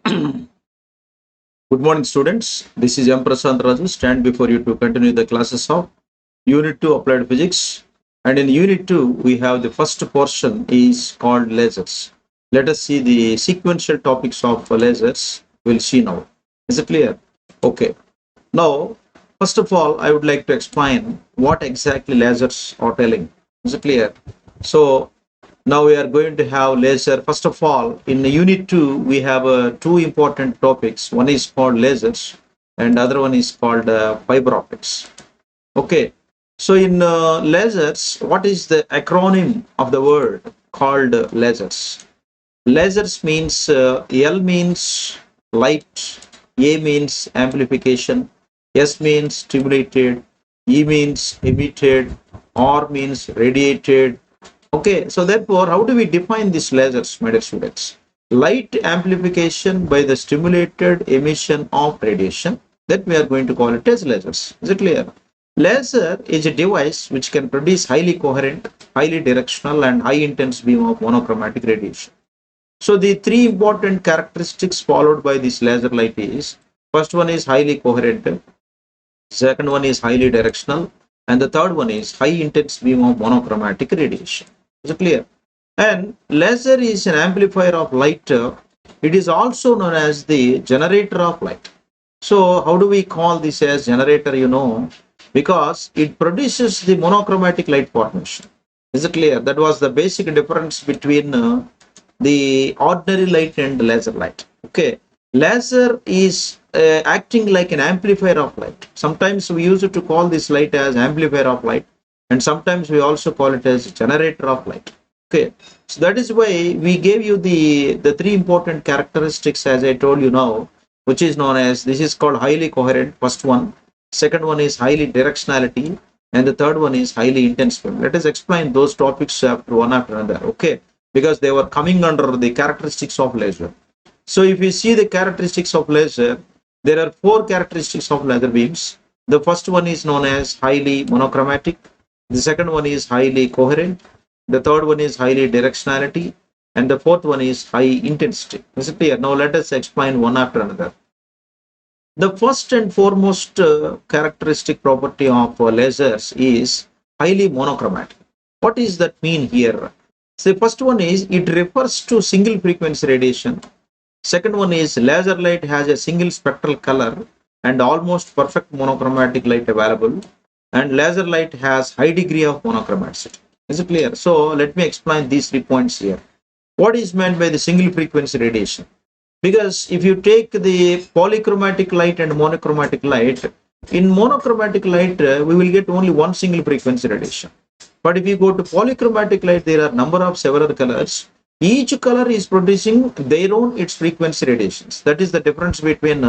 Good morning, students. This is M. Prasad Raju. Stand before you to continue the classes of Unit 2 Applied Physics. And in Unit 2, we have the first portion is called lasers. Let us see the sequential topics of lasers. We'll see now. Is it clear? Okay. Now, first of all, I would like to explain what exactly lasers are telling. Is it clear? So, now we are going to have laser. First of all, in unit 2, we have two important topics. One is called lasers and other one is called fiber optics. Okay. So in lasers, what is the acronym of the word called lasers? Lasers means L means light, A means amplification, S means stimulated, E means emitted, R means radiated. Okay, so therefore, how do we define these lasers, my dear students? Light amplification by the stimulated emission of radiation, that we are going to call it as lasers. Is it clear? Laser is a device which can produce highly coherent, highly directional, and high intense beam of monochromatic radiation. So the three important characteristics followed by this laser light is, first one is highly coherent, second one is highly directional, and the third one is high intense beam of monochromatic radiation. Is it clear? And laser is an amplifier of light. It is also known as the generator of light. So how do we call this as generator? Because it produces the monochromatic light formation. Is it clear? That was the basic difference between the ordinary light and laser light. Okay. Laser is acting like an amplifier of light. Sometimes we use it to call this light as amplifier of light, and sometimes we also call it as generator of light. Okay, so that is why we gave you the three important characteristics, as I told you now, which is known as, this is called highly coherent, first one, second one is highly directionality, and the third one is highly intense beam. Let us explain those topics one after another. Okay, because they were coming under the characteristics of laser. So if you see the characteristics of laser, there are four characteristics of laser beams. The first one is known as highly monochromatic. The second one is highly coherent. The third one is highly directionality. And the fourth one is high intensity. Is it clear? Now let us explain one after another. The first and foremost characteristic property of lasers is highly monochromatic. What does that mean here? So the first one is, it refers to single frequency radiation. Second one is, laser light has a single spectral color and almost perfect monochromatic light available, and laser light has high degree of monochromaticity. Is it clear? So let me explain these 3 points here. What is meant by the single frequency radiation? Because if you take the polychromatic light and monochromatic light, in monochromatic light we will get only one single frequency radiation. But if you go to polychromatic light, there are number of several colors. Each color is producing their own its frequency radiations. That is the difference between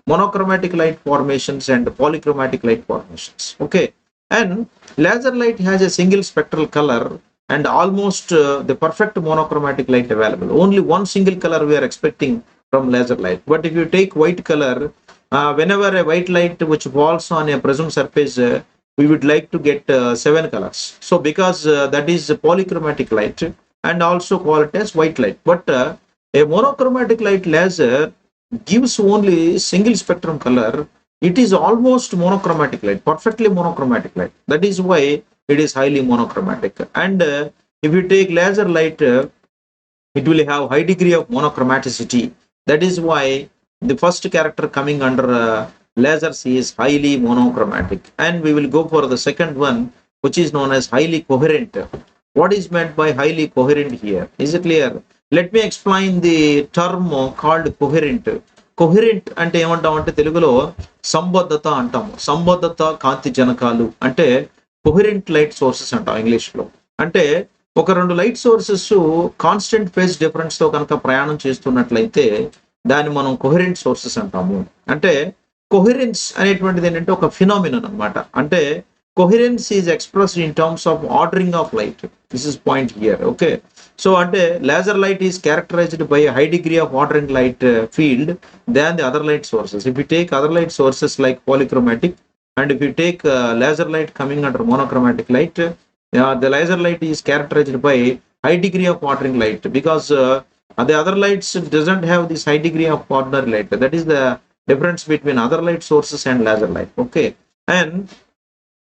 monochromatic light formations and polychromatic light formations. Okay, and laser light has a single spectral color and almost the perfect monochromatic light available. Only one single color we are expecting from laser light. But if you take white color, whenever a white light which falls on a prism surface, we would like to get 7 colors. So because that is polychromatic light, and also call it as white light. But a monochromatic light laser gives only single spectrum color. It is almost monochromatic light, perfectly monochromatic light. That is why it is highly monochromatic. And if you take laser light, it will have high degree of monochromaticity. That is why the first character coming under lasers is highly monochromatic. And we will go for the second one, which is known as highly coherent. What is meant by highly coherent here? Is it clear? Let me explain the term called coherent. Coherent అంటే ఏమంటామంటే తెలుగులో సంబద్ధత అంటాము. సంబద్ధత కాంతి జనకాలు అంటే coherent light sources అంటాం ఇంగ్లీష్లో. అంటే ఒక రెండు light sources constant phase difference తో కనుక ప్రయాణం చేస్తున్నట్లయితే దాన్ని మనం coherent sources అంటాము. అంటే coherence అనేటువంటిది ఏంటంటే ఒక ఫినామినన్ అన్నమాట. అంటే coherence is expressed in terms of ordering of light. This is point here. Okay, so ante laser light is characterized by a high degree of ordering light field than the other light sources. If you take other light sources like polychromatic, and if you take laser light coming under monochromatic light, the laser light is characterized by high degree of ordering light, because The other lights doesn't have this high degree of ordinary light. That is the difference between other light sources and laser light. Okay, and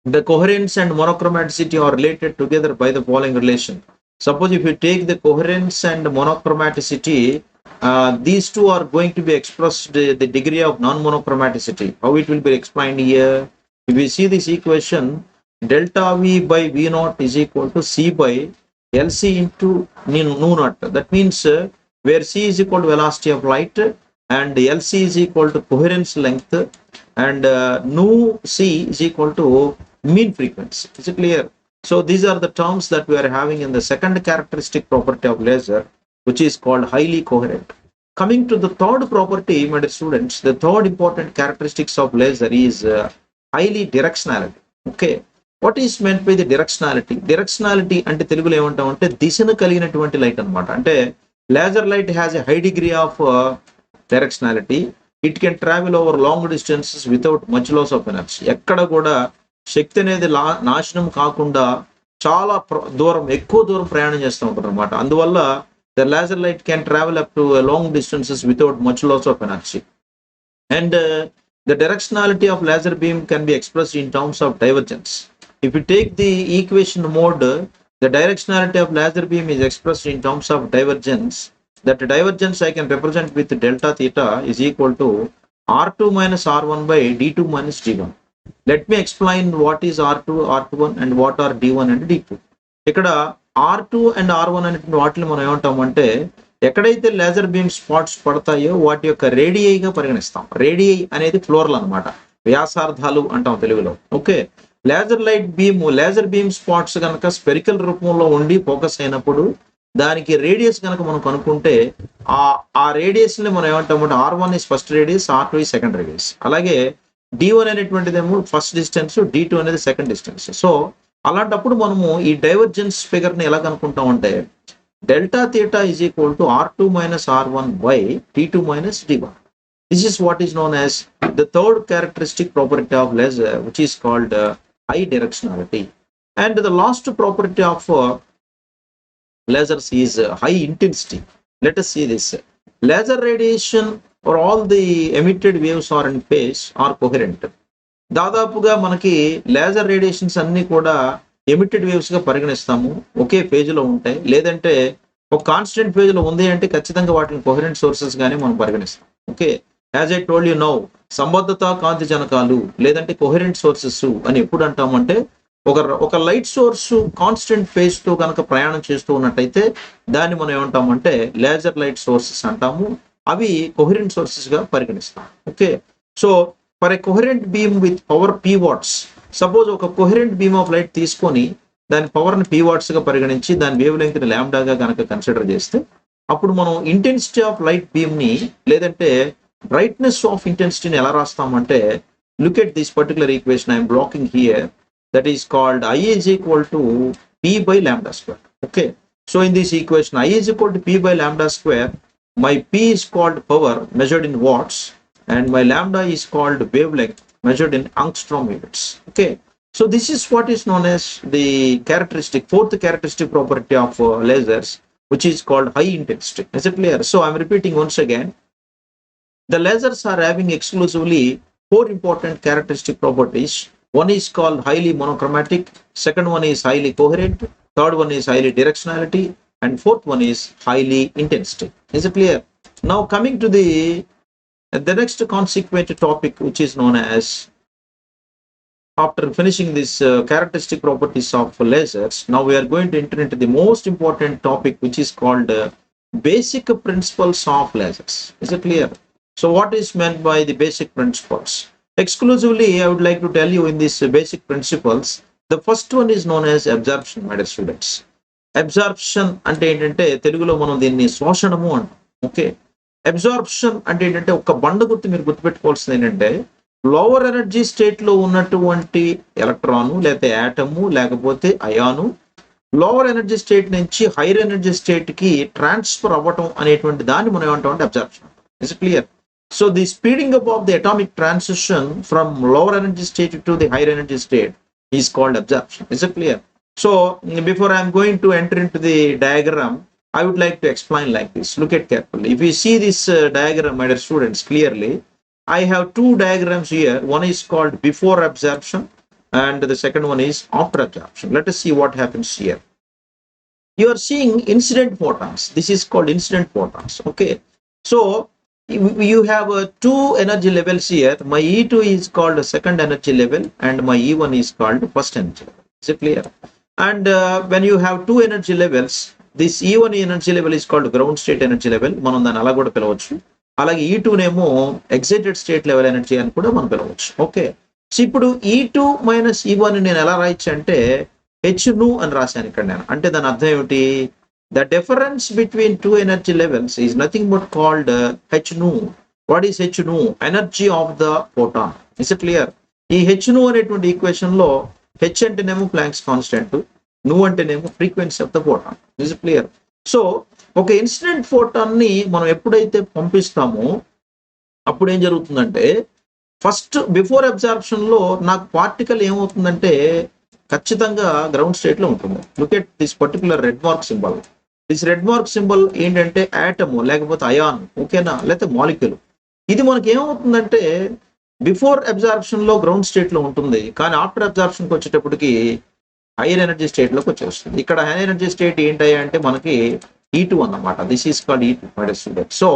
the coherence and monochromaticity are related together by the following relation. Suppose if you take the coherence and monochromaticity, these two are going to be expressed the degree of non-monochromaticity. How it will be explained here? If we see this equation, delta V by V naught is equal to C by LC into nu naught. That means where C is equal to velocity of light and LC is equal to coherence length and nu C is equal to mean frequency. Is it clear? So these are the terms that we are having in the second characteristic property of laser, which is called highly coherent. Coming to the third property, my dear students, the third important characteristics of laser is highly directionality. Okay, what is meant by the directionality? Directionality అంటే తెలుగులో ఏమంటామంటే దిశను కలిగినటువంటి light అన్నమాట. అంటే laser light has a high degree of directionality. It can travel over long distances without much loss of energy. ఎక్కడ కూడా శక్తి అనేది నాశనం కాకుండా చాలా దూరం ఎక్కువ దూరం ప్రయాణం చేస్తూ ఉంటారు అనమాట. అందువల్ల the laser light can travel up to long distances without much loss of energy. And the directionality of laser beam can be expressed in terms of divergence. If you take the equation mode, the directionality of laser beam is expressed in terms of divergence. That divergence I can represent with delta theta is equal to R2 minus R1 by D2 minus D1. Let me explain what is R2, R21 and what are D1 and D2. ఇక్కడ R2 and R1 అనేటువంటి వాటిని మనం ఏమంటామంటే ఎక్కడైతే laser beam spots పడతాయో వాటి యొక్క రేడియైగా పరిగణిస్తాం. రేడియై అనేది ఫ్లోరల్ అనమాట, వ్యాసార్థాలు అంటాం తెలుగులో. ఓకే, లేజర్ బీమ్ స్పాట్స్ కనుక స్పెరికల్ రూపంలో ఉండి ఫోకస్ అయినప్పుడు దానికి రేడియస్ కనుక మనం కనుక్కుంటే ఆ రేడియస్ ని మనం ఏమంటామంటే R1 is first radius, R2 is second radius. అలాగే D1 అనేటువంటిదేమో ఫస్ట్ డిస్టెన్స్, D2 అనేది సెకండ్ డిస్టెన్స్. సో అలాంటప్పుడు మనము ఈ డైవర్జెన్స్ ఫిగర్ ని ఎలా కనుక్కుంటామంటే delta theta is equal to R2 minus R1 by D2 minus D1. This is what is known as the third characteristic property of laser, which is called high directionality. And the last property of lasers is high intensity. Let us see this. Laser radiation or all the emitted waves are in phase or coherent. దాదాపుగా మనకి laser radiations అన్ని కూడా emitted waves గా పరిగణిస్తాము, ఒకే phase లో ఉంటాయి. లేదంటే ఒక కాన్స్టెంట్ ఫేజ్ లో ఉంది అంటే ఖచ్చితంగా వాటిని కోహరెంట్ సోర్సెస్ గానే మనం పరిగణిస్తాం. Okay, as I told you now, సంబద్ధత కాంతి జనకాలు లేదంటే కోహరెంట్ సోర్సెస్ అని ఎప్పుడు అంటామంటే ఒక లైట్ సోర్స్ కాన్స్టెంట్ ఫేజ్ తో కనుక ప్రయాణం చేస్తూ ఉన్నట్టయితే దాన్ని మనం ఏమంటామంటే లేజర్ లైట్ సోర్సెస్ అంటాము. అవి కోహరెంట్ సోర్సెస్ గా పరిగణిస్తాం. Okay, so for a coherent beam with power P watts, suppose ఒక కోహరెంట్ బీమ్ ఆఫ్ లైట్ తీసుకొని దాని పవర్ ని P వాట్స్ గా పరిగణించి దాని వేవ్ లెంగ్త్ ని లాంబ్డాగా కనుక కన్సిడర్ చేస్తే అప్పుడు మనం ఇంటెన్సిటీ ఆఫ్ లైట్ బీమ్ ని లేదంటే బ్రైట్నెస్ ఆఫ్ ఇంటెన్సిటీని ఎలా రాస్తామంటే look at this particular equation I'm blocking here, that is called I is equal to P by lambda square. Okay, so in this equation I is equal to P by lambda square, my P is called power measured in watts and my lambda is called wavelength measured in angstrom units. Okay, so this is what is known as the fourth characteristic property of lasers, which is called high intensity. Is it clear? So I'm repeating once again, the lasers are having exclusively four important characteristic properties. One is called highly monochromatic, second one is highly coherent, third one is highly directionality, and fourth one is highly intensity. Is it clear? Now coming to the next consequent topic, which is known as, after finishing this characteristic properties of lasers, now we are going to enter into the most important topic, which is called basic principles of lasers. Is it clear? So what is meant by the basic principles? Exclusively I would like to tell you in these basic principles, the first one is known as absorption, my dear students. Absorption అంటే ఏంటంటే తెలుగులో మనం దీన్ని శోషణము అంటాం. Okay, absorption అంటే ఏంటంటే ఒక బండ గుర్తు మీరు గుర్తుపెట్టుకోవాల్సింది ఏంటంటే లోవర్ ఎనర్జీ స్టేట్ లో ఉన్నటువంటి ఎలక్ట్రాను లేకపోతే యాటము లేకపోతే అయాను లోవర్ ఎనర్జీ స్టేట్ నుంచి హైయర్ ఎనర్జీ స్టేట్ కి ట్రాన్స్ఫర్ అవ్వటం అనేటువంటి దాన్ని మనం ఏమంటాం అంటే absorption. Is it clear? So the speeding up of the atomic transition from lower energy state to the higher energy state is called absorption. Is it clear? So before I am going to enter into the diagram, I would like to explain like this. Look at carefully. If you see this diagram, my dear students, clearly, I have two diagrams here. One is called before absorption and the second one is after absorption. Let us see what happens here. You are seeing incident photons. This is called incident photons. Okay. So you have two energy levels here. My E2 is called second energy level and my E1 is called first energy level. Is it clear? And when you have two energy levels, this E1 energy level is called ground state energy level. మనం దాన్ని అలా కూడా పిలవచ్చు. అలాగే E2 నేమో excited state level energy అని కూడా మనం పిలవచ్చు. ఓకే. సో ఇప్పుడు E2 మైనస్ E1 నేను ఎలా రాయొచ్చు అంటే H nu అని రాశాను ఇక్కడ నేను. అంటే దాని అర్థం ఏమిటి? The difference between two energy levels is nothing but called H nu. What is H nu? Energy of the photon. Is it clear? ఈ H nu అనేటువంటి ఈక్వేషన్ లో H అంటేనేమో ప్లాంక్స్ కాన్స్టెంట్, nu అంటేనేమో frequency of the photon. Is it clear? So ఒక incident photon ని మనం ఎప్పుడైతే పంపిస్తామో అప్పుడు ఏం జరుగుతుందంటే ఫస్ట్ బిఫోర్ అబ్జార్ప్షన్ లో నాకు పార్టికల్ ఏమవుతుందంటే ఖచ్చితంగా గ్రౌండ్ స్టేట్ లో ఉంటుంది. Look at this particular red mark symbol. This red mark symbol ఏంటంటే ఆటమ్ లేకపోతే అయాన్, ఓకేనా, లేకపోతే మాలిక్యూల్. ఇది మనకి ఏమవుతుందంటే బిఫోర్ అబ్జార్ప్షన్ లో గ్రౌండ్ స్టేట్ లో ఉంటుంది, కానీ ఆఫ్టర్ అబ్జార్ప్షన్కి వచ్చేటప్పటికి హైయర్ ఎనర్జీ స్టేట్ లోకి వచ్చేస్తుంది. ఇక్కడ హైయర్ ఎనర్జీ స్టేట్ ఏంటి అంటే మనకి E2 అన్నమాట. This is called E2. So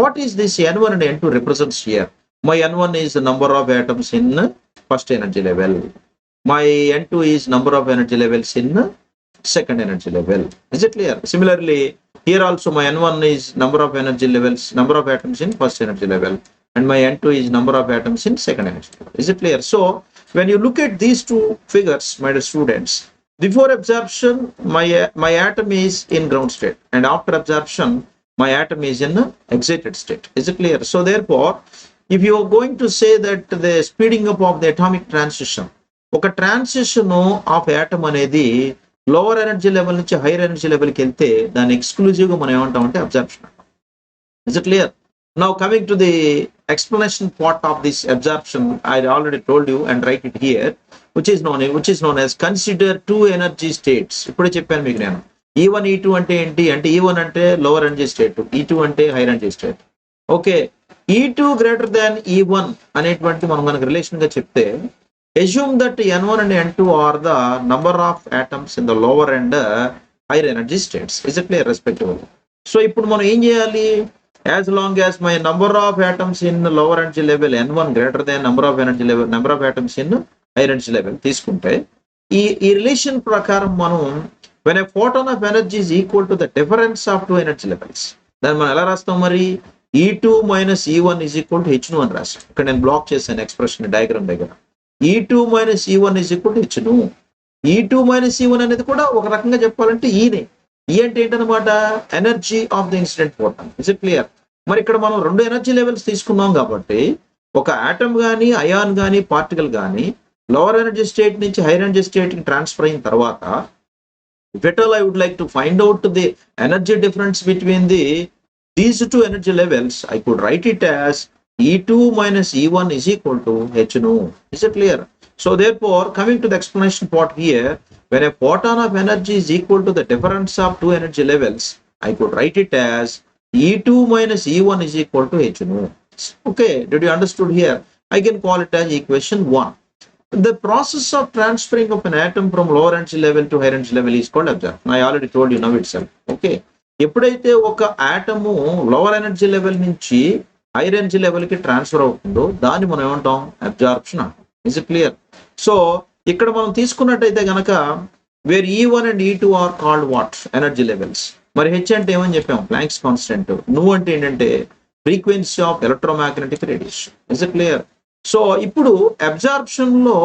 what is this N1 and N2 represents here? My N1 is the number of atoms in first energy level. My N2 is number of energy levels in second energy level. Is it clear? Similarly, here also my N1 is number of energy levels, number of atoms in first energy level, and my N2 is number of atoms in second energy level. Is it clear? So when you look at these two figures, my dear students, before absorption my atom is in ground state, and after absorption my atom is in excited state. Is it clear? So therefore, if you are going to say that the speeding up of the atomic transition, ఒక transition of atom అనేది lower energy level నుంచి hire energy లెవెల్కి వెళ్తే దాన్ని exclusive గా మనం ఏమంటామంటే absorption అంటాం. Is it clear? Now coming to the explanation part of this absorption, I already told you and write it here, which is known as consider two energy states. ఇప్పుడే చెప్పాను మీకు నేను. E1 E2 అంటే ఏంటి అంటే E1 అంటే lower energy state, E2 అంటే higher energy state. Okay, E2 greater than E1 అనేటువంటి మనం మనకు రిలేషన్ గా చెప్తే assume that N1 and N2 are the number of atoms in the lower and higher energy states. Is it clear? Respectively. So ఇప్పుడు మనం ఏం చేయాలి? As long as my number of atoms in the lower energy level N1 greater than number of atoms in higher energy level తీసుకుంటే ఈ relation ప్రకారం మనం when a photon of energy is equal to the difference of two energy levels, దాన్ని మనం ఎలా రాస్తాం మరి? E2 minus E1 is equal to H nu అని రాస్తాం. ఇక్కడ నేను బ్లాక్ చేశాను ఎక్స్ప్రెషన్ డయాగ్రామ్ దగ్గర. E2 minus E1 is equal to H nu. E2 minus E1 అనేది కూడా ఒక రకంగా చెప్పాలంటే ఈనే. ఈ అంటే ఏంటనమాట? Energy of the incident photon. Is it clear? మరి ఇక్కడ మనం రెండు ఎనర్జీ లెవెల్స్ తీసుకున్నాం కాబట్టి ఒక ఆటమ్ కానీ అయాన్ కానీ పార్టికల్ కానీ లోవర్ ఎనర్జీ స్టేట్ నుంచి హైయర్ ఎనర్జీ స్టేట్ కి ట్రాన్స్ఫర్ అయిన తర్వాత if at all I would like to find out the energy difference between these two energy levels, I could write it as E2 minus E1 is equal to H nu. Is it clear? So therefore, coming to the explanation part here, when a photon of energy is equal to the difference of two energy levels, I could write it as E2 minus E1 is equal to H nu. Okay, did you understood here? I can call it as equation 1. The process of transferring of an atom from lower energy level to higher energy level is called absorption. I already told you now itself. Okay, ఎప్పుడైతే ఒక atom lower energy level నుంచి hire energy level కి transfer అవుతుందో దాన్ని మనం ఏమంటాం? Absorption అంటాం. Is it clear? So ఇక్కడ మనం తీసుకున్నట్టయితే గనక where E1 and E2 are called what? Energy levels. మరి H అంటే ఏమని చెప్పాం? Planks constant. nu అంటే ఏంటంటే frequency of electromagnetic radiation. Is it clear? So ఇప్పుడు అబ్జార్ప్షన్ లో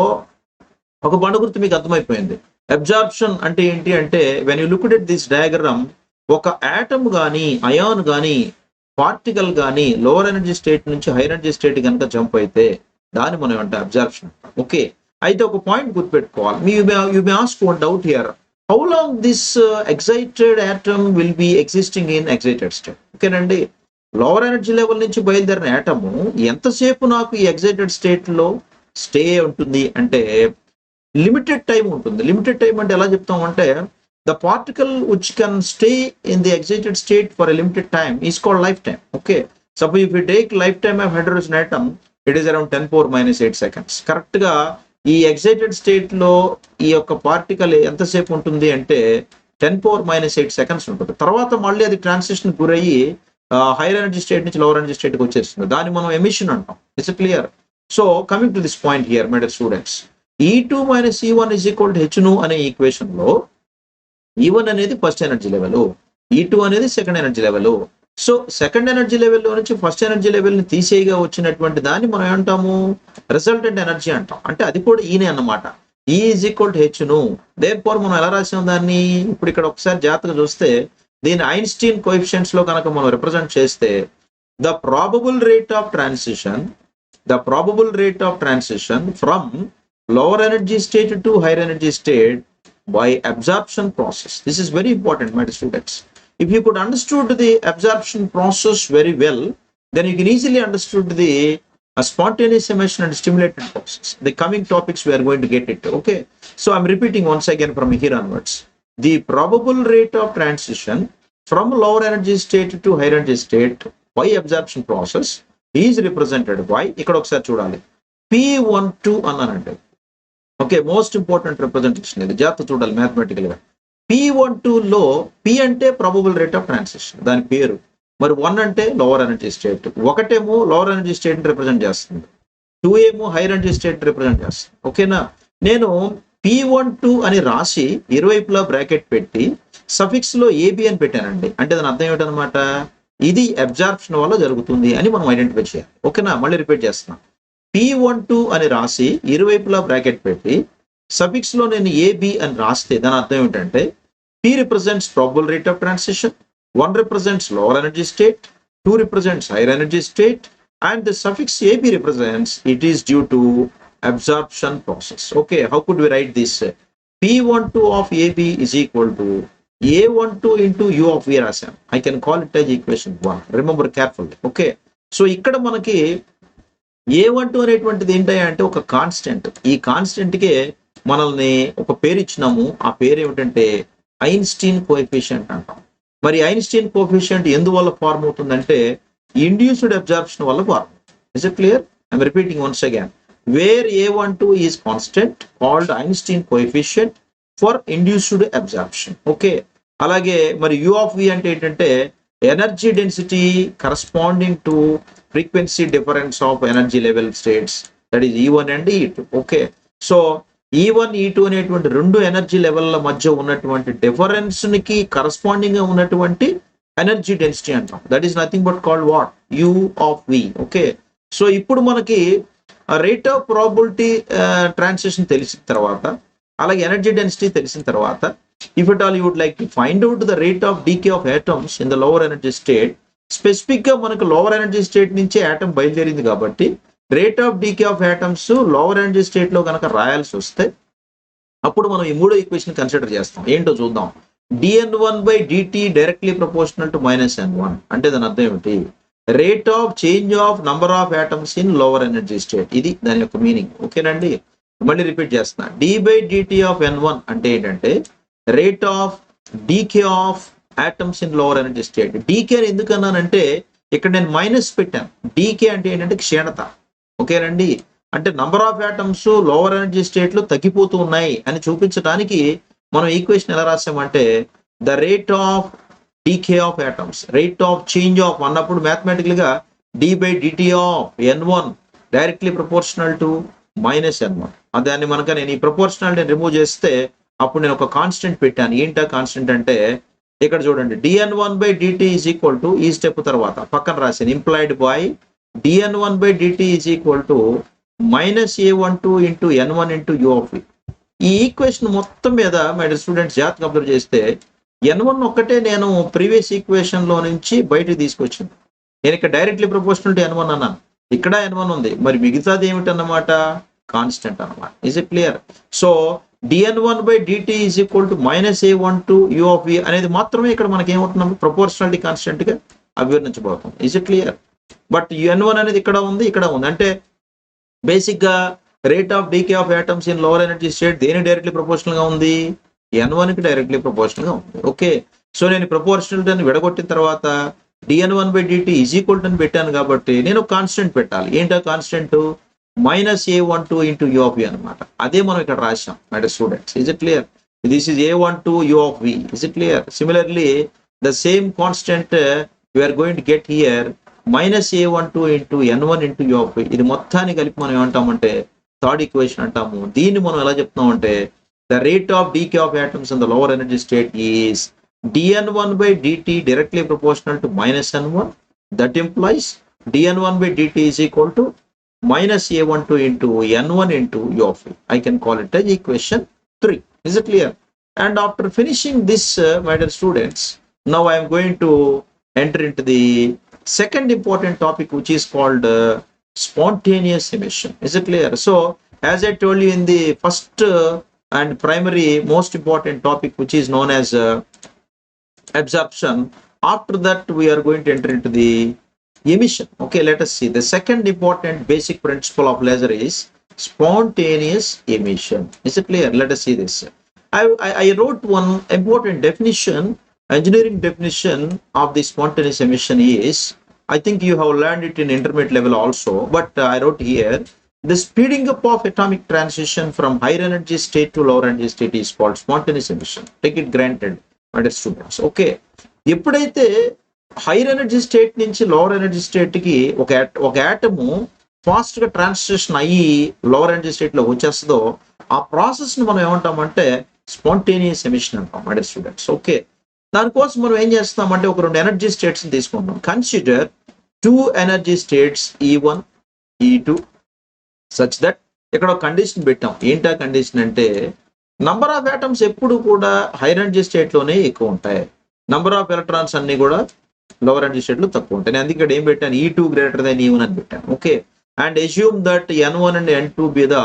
ఒక బండ గుర్తు మీకు అర్థమైపోయింది. అబ్జార్ప్షన్ అంటే ఏంటి అంటే when you look at this diagram, ఒక ఆటమ్ కానీ అయాన్ కానీ పార్టికల్ కానీ లోవర్ ఎనర్జీ స్టేట్ నుంచి హైయర్ ఎనర్జీ స్టేట్ కనుక జంప్ అయితే దాన్ని మనం అంటే అబ్జార్ప్షన్. ఓకే, అయితే ఒక పాయింట్ గుర్తుపెట్టుకోవాలి. You may ask one doubt here, how long this excited atom will be existing in excited state? ఓకేనండి, లోవర్ ఎనర్జీ లెవెల్ నుంచి బయలుదేరిన ఆటము ఎంతసేపు నాకు ఈ ఎగ్జైటెడ్ స్టేట్ లో స్టే ఉంటుంది అంటే లిమిటెడ్ టైం ఉంటుంది. లిమిటెడ్ టైం అంటే ఎలా చెప్తాం అంటే The particle which can stay in the excited state for a limited time is called lifetime. Okay, suppose if you take lifetime of hydrogen atom, it is around 10 power minus 8 seconds. Correct గా ఈ excited state లో ఈ యొక్క particle ఎంతసేపు ఉంటుంది అంటే 10 power minus 8 seconds ఉంటుంది. తర్వాత మళ్ళీ అది ట్రాన్సిషన్ గురయ్యి హైయర్ ఎనర్జీ స్టేట్ నుంచి లోవర్ ఎనర్జీ స్టేట్కి వచ్చేస్తుంది. దాన్ని మనం ఎమిషన్ అంటాం. It's clear. So coming to this point here my dear students, E2 minus E1 is equal to H2 అనే ఈక్వేషన్ లో E1 అనేది ఫస్ట్ ఎనర్జీ లెవెల్, E2 అనేది second energy level. So second energy లెవెల్లో నుంచి first energy లెవెల్ని తీసేయగా వచ్చినటువంటి దాన్ని మనం ఏమంటాము, రిజల్టెంట్ ఎనర్జీ అంటాం. అంటే అది కూడా ఈనే అన్నమాట. E is equal to H2. Therefore మనం ఎలా రాసాం దాన్ని, ఇప్పుడు ఇక్కడ ఒకసారి జాగ్రత్తగా చూస్తే దీని ఐన్స్టీన్ కోఎఫిషియెంట్స్ లో కనుక మనం రిప్రజెంట్ చేస్తే the probable rate of transition from lower energy state to higher energy state by absorption process. This is very important, my students. If you could understood the absorption process very well, then you can easily understood the spontaneous emission and stimulated process. The coming topics we are going to get it. Okay, so I'm repeating once again from here onwards. The probable rate of transition from lower energy state to higher energy state by absorption process is represented by ikkada okkar chudali P12 అన్నానంటే. Okay, most important representation ఇది, జాగ్రత్త చూడాలి mathematical గా. P12 లో P అంటే probable rate of transition దాని పేరు, మరి 1 అంటే లోవర్ ఎనర్జీ స్టేట్, ఒకటేమో లోవర్ ఎనర్జీ స్టేట్ రిప్రజెంట్ చేస్తుంది, 2 ఏమో హైయర్ ఎనర్జీ స్టేట్ రిప్రజెంట్ చేస్తుంది. ఓకేనా, నేను P12 అని రాసి ఇరువైపులా బ్రాకెట్ పెట్టి సఫిక్స్ లో AB అని పెట్టానండి. అంటే దాని అర్థం ఏమిటనమాట, ఇది అబ్జార్ప్షన్ వల్ల జరుగుతుంది అని మనం ఐడెంటిఫై చేయాలి. ఓకేనా, మళ్ళీ రిపీట్ చేస్తున్నాం. P12 అని రాసి ఇరువైపులా బ్రాకెట్ పెట్టి సఫిక్స్ లో నేను AB అని రాస్తే దాని అర్థం ఏంటంటే P represents probable rate of transition, 1 represents lower energy state, 2 represents higher energy state, and the suffix AB represents it is due to absorption process. Okay, how could we write this? P12 of AB is equal to A12 into U of V రాసాం. I can call it as equation 1. Remember carefully. Okay, so ఇక్కడ మనకి A12 అనేటువంటిది ఏంటంటే ఒక constant. ఈ constant కే మనల్ని ఒక పేరు ఇచ్చినాము. ఆ పేరు ఏమిటంటే ఐన్స్టీన్ కోఎఫిషియంట్ అంటాం. మరి ఐన్స్టీన్ కోఎఫిషియంట్ ఎందువల్ల ఫార్మ్ అవుతుందంటే ఇండ్యూస్డ్ అబ్జార్ప్షన్ వల్ల form. Is it clear? I'm repeating once again. Where A12 is constant called Einstein coefficient for induced absorption. Okay, అలాగే మరి U of V అంటే ఏంటంటే energy density corresponding to frequency difference of energy level states, that is E1 and E2. Okay, so E1 E2 అనేటువంటి రెండు energy లెవెల్ల మధ్య ఉన్నటువంటి difference కి corresponding గా ఉన్నటువంటి ఎనర్జీ డెన్సిటీ అంటాం. That is nothing but called what, U of V. Okay, so ఇప్పుడు మనకి రేట్ ఆఫ్ ప్రాబబిలిటీ ట్రాన్సిషన్ తెలిసిన తర్వాత, అలాగే ఎనర్జీ డెన్సిటీ తెలిసిన తర్వాత, if at all you would like to find out the rate of decay of atoms in the lower energy state, specific గా మనకు lower energy state నుంచి ఆటమ్ బయలుదేరింది కాబట్టి rate of decay of atoms lower energy state లో కనుక రాయాల్సి వస్తే అప్పుడు మనం ఈ మూడో ఈక్వేషన్ కన్సిడర్ చేస్తాం. ఏంటో చూద్దాం. dN1/dt directly proportional to -N1 అంటే దాని అర్థం ఏమిటి, rate of change of number of atoms in lower energy state, ఇది దాని యొక్క మీనింగ్. ఓకేనండి, మళ్ళీ రిపీట్ చేస్తున్నా. d/dt ఆఫ్ N1 అంటే ఏంటంటే rate of decay of atoms in lower energy state. Decay ఎందుకన్నానంటే ఇక్కడ నేను మైనస్ పెట్టాను. డీకే అంటే ఏంటంటే క్షీణత. ఓకేనండి, అంటే number of atoms lower energy state లో తగ్గిపోతూ ఉన్నాయి అని చూపించడానికి మనం ఈక్వేషన్ ఎలా రాసామంటే the rate of decay of atoms, rate of change of అన్నప్పుడు మ్యాథమెటికల్ గా d/dt of N1 directly proportional to -N1. దాన్ని మనక నేను ఈ ప్రపోర్షనల్ రిమూవ్ చేస్తే అప్పుడు నేను ఒక కాన్స్టెంట్ పెట్టాను. ఏంటా కాన్స్టెంట్ అంటే ఇక్కడ చూడండి, dN1/dt ఈజ్ ఈక్వల్ టు ఈ స్టెప్ తర్వాత పక్కన రాశాను implied by dN1/dt is equal to -A12 into N1 into U of V. ఈ ఈక్వేషన్ మొత్తం మీద మై డియర్ స్టూడెంట్స్ జాగ్రత్తగా అబ్జర్వ్ చేస్తే N1 ఒక్కటే నేను ప్రీవియస్ ఈక్వేషన్ లో నుంచి బయటకు తీసుకొచ్చాను. నేను ఇక్కడ డైరెక్ట్లీ ప్రపోర్షనల్ టు N1 అన్నాను, ఇక్కడ N1 ఉంది, మరి మిగతాది ఏమిటన్నమాట, కాన్స్టెంట్ అన్నమాట. Is it clear? So dN1/dt is equal to -A12 U of V అనేది మాత్రమే ఇక్కడ మనకి ఏమవుతుంది, ప్రపోర్షనాలిటీ కాన్స్టెంట్ గా అభివర్ణించబడుతుంది. Is it clear? But N1 అనేది ఇక్కడ ఉంది, ఇక్కడ ఉంది. అంటే బేసిక్ గా rate of decay of atoms in lower energy state దేని డైరెక్ట్లీ ప్రపోర్షనల్ గా ఉంది, n1 కి డైరెక్ట్లీ ప్రపోర్షనల్ గా ఉంది. ఓకే, సో నేను ప్రపోర్షనల్ విడగొట్టిన తర్వాత dn1/dt ఈజ్ ఈక్వల్ టు అని పెట్టాను కాబట్టి నేను కాన్స్టెంట్ పెట్టాలి. ఏంటో constant -a12 into u of v అనమాట. అదే మనం ఇక్కడ రాసాం my dear students. Is it clear? This is a12 u of v. Is it clear? Similarly the same constant we are going to get here -a12 into n1 into u of v. ఇది మొత్తాన్ని కలిపి మనం ఏమంటామంటే third equation అంటాము. దీన్ని మనం ఎలా చెప్తామంటే the rate of decay of atoms in the lower energy state is dn1/dt directly proportional to -n1. That implies dn1/dt is equal to -a12 into n1 into u of v. I can call it as equation 3. Is it clear? And after finishing this, my dear students, now I am going to enter into the second important topic, which is called spontaneous emission. Is it clear? So as I told you in the first and primary most important topic, which is known as absorption, after that we are going to enter into the emission. Okay, let us see. The second important basic principle of laser is spontaneous emission. Is it clear? Let us see this. I wrote one important definition, engineering definition of the spontaneous emission is, I think you have learned it in intermediate level also, but I wrote here, the speeding up of atomic transition from higher energy state to lower energy state is called spontaneous emission. Take it granted, my dear students. Okay, ఎప్పుడైతే hire energy state నుంచి lower energy state కి ఒక atom fast గా transition అయ్యి lower energy state లో వచ్చేస్తుందో ఆ process ని మనం ఏమంటామంటే స్పాంటేనియస్ ఎమిషన్ అంటాం మై డియర్ స్టూడెంట్స్. ఓకే, దానికోసం మనం ఏం చేస్తామంటే ఒక 2 ఎనర్జీ స్టేట్స్ తీసుకుంటాం. Consider 2 energy states E1 E2 such that ఇక్కడ ఒక కండిషన్ పెట్టాం. ఏంటా కండిషన్ అంటే నంబర్ ఆఫ్ ఆటమ్స్ ఎప్పుడు కూడా హైయర్ ఎనర్జీ స్టేట్ లోనే ఎక్కువ ఉంటాయి, నంబర్ ఆఫ్ ఎలక్ట్రాన్స్ అన్ని కూడా లోవర్ ఎనర్జీ స్టేట్ లో తక్కువ ఉంటాయి. నేను అందుకే ఇక్కడ ఏం పెట్టాను, E2 గ్రేటర్ దెన్ E1 అని పెట్టాను. Okay, and assume that n1 and n2 be the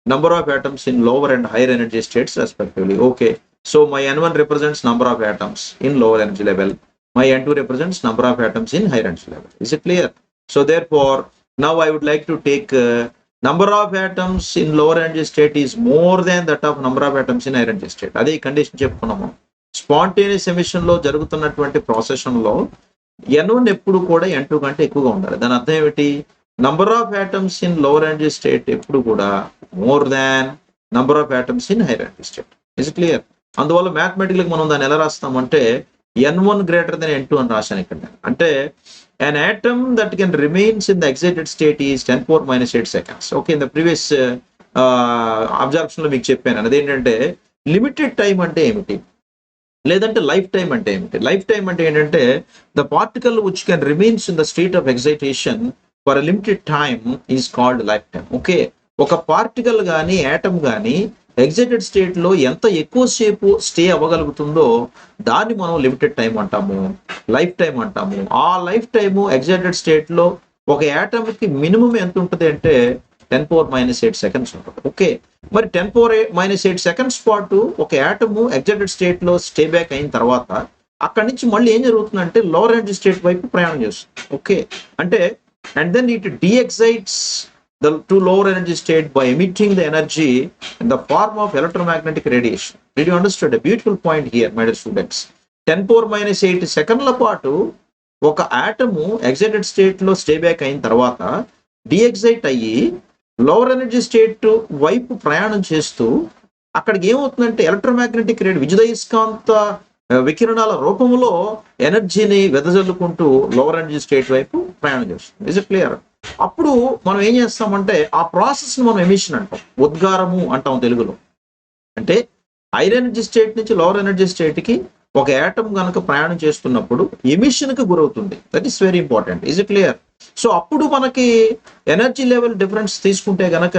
number of atoms in lower and higher energy states respectively. Okay, so my n1 represents number of atoms in lower energy level, my n2 represents number of atoms in higher energy level. Is it clear? So therefore now I would like to take number of atoms in lower energy state is more than that of number of atoms in higher energy state. అదే condition చెప్పుకున్నాము. Spontaneous emission లో జరుగుతున్నటువంటి procession లో n1 ఎప్పుడు కూడా n2 కంటే ఎక్కువగా ఉండాలి. దాని అర్థం ఏమిటి, number of atoms in lower energy state ఎప్పుడు కూడా more than number of atoms in higher energy state. Is clear? అందువల్ల మ్యాథమెటికల్ మనం దాన్ని ఎలా రాస్తామంటే n1 గ్రేటర్ దెన్ n2 అని రాశాను ఇక్కడ. అంటే an atom that can remains in the excited state is 10⁻⁸ seconds. Okay, in the previous observation లో మీకు చెప్పాను. అదేంటంటే లిమిటెడ్ టైం అంటే ఏమిటి, లేదంటే లైఫ్ టైం అంటే ఏమిటి. లైఫ్ టైం అంటే ఏంటంటే the particle which can remains in the state of excitation for limited time is called life time. Okay, ఒక పార్టికల్ కానీ యాటమ్ కానీ ఎగ్జైటెడ్ స్టేట్ లో ఎంత ఎక్కువసేపు స్టే అవ్వగలుగుతుందో దాన్ని మనం లిమిటెడ్ టైం అంటాము, లైఫ్ టైం అంటాము. ఆ లైఫ్ టైము ఎగ్జైటెడ్ స్టేట్ లో ఒక యాటమ్ కి మినిమం ఎంత ఉంటుంది అంటే 10⁻⁸ సెకండ్స్ ఉంటుంది. ఓకే, మరి 10⁻⁸ సెకండ్స్ పాటు ఒక యాటము ఎగ్జైటెడ్ స్టేట్ లో స్టే బ్యాక్ అయిన తర్వాత అక్కడి నుంచి మళ్ళీ ఏం జరుగుతుందంటే లోవర్ ఎనర్జీ స్టేట్ వైపు ప్రయాణం చేస్తుంది. ఓకే, అంటే and then it de-excites to lower energy state by emitting the energy in the form of electromagnetic radiation. Did you understand? A beautiful point here, my dear students. 10⁻⁸ సెకండ్ల పాటు ఒక atom excited state లో stay back అయిన తర్వాత డీఎక్సైట్ అయ్యి lower energy state వైపు ప్రయాణం చేస్తూ అక్కడికి ఏమవుతుందంటే ఎలక్ట్రోమాగ్నెటిక్ రేడియేషన్ విద్యుదయస్కాంత వికిరణాల రూపంలో ఎనర్జీని వెదజల్లుకుంటూ లోవర్ ఎనర్జీ స్టేట్ వైపు ప్రయాణం చేస్తుంది. Is it clear? అప్పుడు మనం ఏం చేస్తామంటే ఆ ప్రాసెస్ ని మనం ఎమిషన్ అంటాం, ఉద్గారము అంటాం తెలుగులో. అంటే హైయర్ ఎనర్జీ స్టేట్ నుంచి లోవర్ ఎనర్జీ స్టేట్ కి ఒక యాటమ్ కనుక ప్రయాణం చేస్తున్నప్పుడు ఎమిషన్ కి గురవుతుంది. That is very important. Is it clear? So అప్పుడు మనకి ఎనర్జీ లెవెల్ డిఫరెన్స్ తీసుకుంటే గనక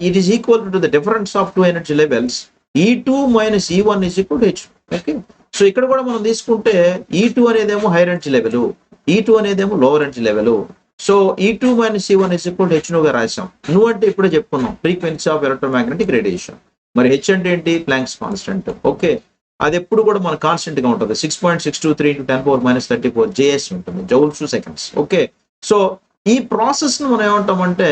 it is equal to the difference of 2 energy levels E2 - E1 is equal to H2. Okay, so ఇక్కడ కూడా మనం తీసుకుంటే E2 అనేదేమో హైయర్ ఎనర్జీ లెవెల్, E2 అనేదేమో lower energy level. So E2 - E1 is equal to H2 గా రాసాం. నువ్వు అంటే ఇప్పుడే చెప్పుకున్నాం ఫ్రీక్వెన్సీ ఆఫ్ ఎలక్ట్రోమాగ్నెటిక్ రేడియేషన్. మరి హెచ్ అంటే ఏంటి? Planks constant. ఓకే, అది ఎప్పుడు కూడా మన కాన్స్టెంట్ గా ఉంటుంది. 6.623 × 10⁻⁻34 JS ఉంటుంది, joules two seconds. Okay, so ఈ ప్రాసెస్ ను మనం ఏమంటామంటే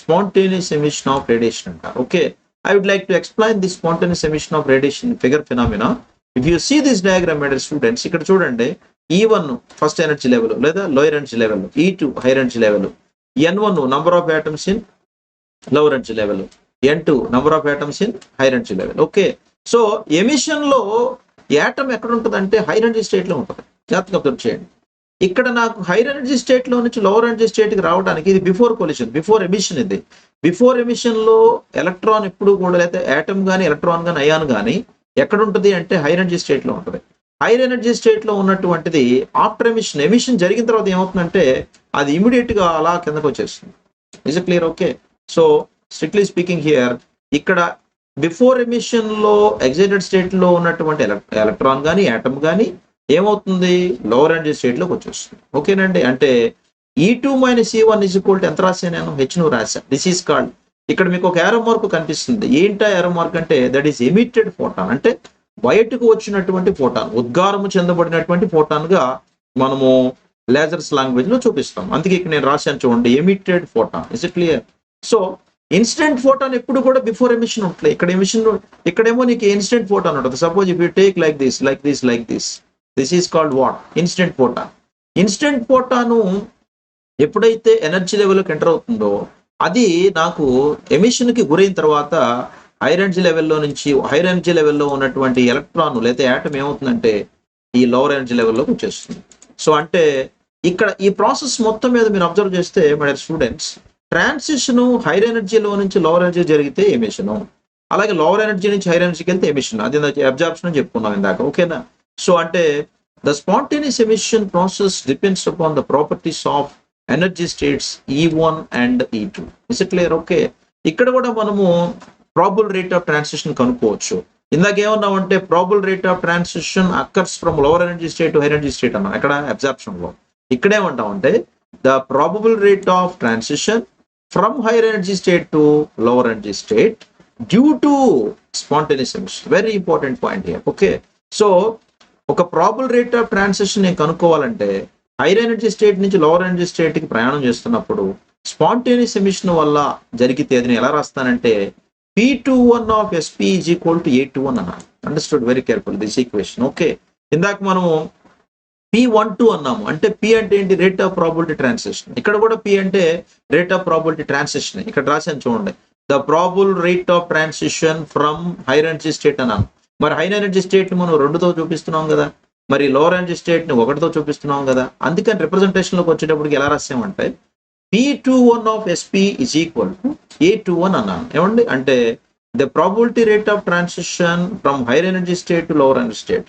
స్పాంటేనియస్ ఎమిషన్ ఆఫ్ రేడియేషన్ అంటారు. Okay, I would like to explain the spontaneous emission of radiation figure phenomena. If you see this diagram, my dear students, ఇక్కడ చూడండి E1 first energy level లేదా lower energy level, E2 hire energy level, N1 number of atoms in lower energy level, N2 number of atoms in higher energy level. Okay, so emission లో atom ఎక్కడ ఉంటుంది అంటే higher energy state లో ఉంటుంది. జాగ్రత్తగా observe చేయండి. ఇక్కడ నాకు హైయర్ ఎనర్జీ స్టేట్ లో నుంచి లోవర్ ఎనర్జీ స్టేట్ కి రావడానికి ఇది బిఫోర్ కొలిషన్, బిఫోర్ ఎమిషన్. ఇది బిఫోర్ ఎమిషన్ లో ఎలక్ట్రాన్ ఎప్పుడు కూడా, లేదా యాటమ్ కానీ ఎలక్ట్రాన్ కానీ అయాన్ కానీ ఎక్కడ ఉంటుంది అంటే హైయర్ ఎనర్జీ స్టేట్ లో ఉంటుంది. హైయర్ ఎనర్జీ స్టేట్ లో ఉన్నటువంటిది ఆఫ్టర్ ఎమిషన్, ఎమిషన్ జరిగిన తర్వాత ఏమవుతుందంటే అది ఇమీడియట్ గా అలా కిందకు వచ్చేస్తుంది. Is it clear? Okay, so strictly speaking here, ఇక్కడ బిఫోర్ ఎమిషన్ లో ఎగ్జైటెడ్ స్టేట్ లో ఉన్నటువంటి ఎలక్ట్రాన్ కానీ యాటమ్ కానీ ఏమవుతుంది, లోవర్ ఎనర్జీ స్టేట్ లోకి వచ్చేస్తుంది. ఓకేనండి, అంటే E2 - E1 = ఎంత రాసా నేను, H ను రాసా. దిస్ ఈస్ కాల్డ్, ఇక్కడ మీకు ఒక ఏరో మార్క్ కనిపిస్తుంది. ఏంటా ఏరో మార్క్ అంటే దట్ ఈస్ ఎమిటెడ్ ఫోటాన్, అంటే బయటకు వచ్చినటువంటి ఫోటాన్, ఉద్గారము చెందబడినటువంటి ఫోటాన్ గా మనము లేజర్స్ లాంగ్వేజ్ లో చూపిస్తాం. అందుకే ఇక్కడ నేను రాశాను చూడండి, emitted photon. Is it clear? So instant photon ఎప్పుడు కూడా బిఫోర్ ఎమిషన్ ఉంటుంది. ఇక్కడ ఎమిషన్, ఇక్కడేమో నీకు ఇన్స్టెంట్ ఫోటాన్ ఉంటుంది. Suppose if you take like this, like this, like this, this is called what, instant photon. Instant photon ఎప్పుడైతే energy లెవెల్కి enter అవుతుందో అది నాకు ఎమిషన్ కి గురైన తర్వాత హైర్ ఎనర్జీ లెవెల్లో నుంచి, హైర్ ఎనర్జీ లెవెల్లో ఉన్నటువంటి ఎలక్ట్రాన్ లేదా యాటమ్ ఏమవుతుందంటే ఈ లోవర్ ఎనర్జీ లెవెల్లోకి వచ్చేస్తుంది. సో అంటే ఇక్కడ ఈ ప్రాసెస్ మొత్తం మీద మీరు అబ్జర్వ్ చేస్తే my dear students, transition higher ఎనర్జీలో నుంచి లోవర్ ఎనర్జీ జరిగితే ఎమిషన్, అలాగే లోవర్ ఎనర్జీ నుంచి హైర్ ఎనర్జీకి వెళ్తే ఎమిషన్. అది అబ్జార్ప్షన్ అని చెప్పుకున్నాం ఇందాక. ఓకేనా? సో అంటే the spontaneous emission process depends upon the properties of energy states E1 and E2. Is it clear? Okay, ఇక్కడ కూడా మనము ప్రాబుల్ రేట్ ఆఫ్ ట్రాన్సిషన్ కనుక్కోవచ్చు. ఇందాక ఏమన్నామంటే probable rate of transition occurs from lower energy state to higher energy state అన్నాం ఇక్కడ absorption లో. ఇక్కడేమంటామంటే the probable rate of transition from higher energy state to lower energy state due to spontaneous emission. Very important point here. Okay, so ఒక probable rate of transition నేను కనుక్కోవాలంటే hire energy state నుంచి lower energy state కి ప్రయాణం చేస్తున్నప్పుడు spontaneous emission వల్ల జరిగితే అది ఎలా రాస్తానంటే P21 of SP is equal to A21 అన్నాను. Understood very careful this equation. Okay, ఇందాక మనము P12 అన్నాము. అంటే P అంటే ఏంటి, రేట్ ఆఫ్ ప్రాబిలిటీ ట్రాన్సిషన్. ఇక్కడ కూడా P అంటే రేట్ ఆఫ్ ప్రాబిలిటీ ట్రాన్సిషన్. ఇక్కడ రాశాను చూడండి, the probable rate of transition from higher energy state అన్నాను. మరి హైర్ ఎనర్జీ స్టేట్ ని మనం 2తో చూపిస్తున్నాం కదా, మరి లోవర్ ఎనర్జీ స్టేట్ ని 1తో చూపిస్తున్నాం కదా. అందుకని రిప్రజెంటేషన్ లోకి వచ్చేటప్పటికి ఎలా రాసామంటే P21 of SP is equal to A21 అన్నాను. ఏమండి, అంటే the probability rate of transition from higher energy state to lower energy state.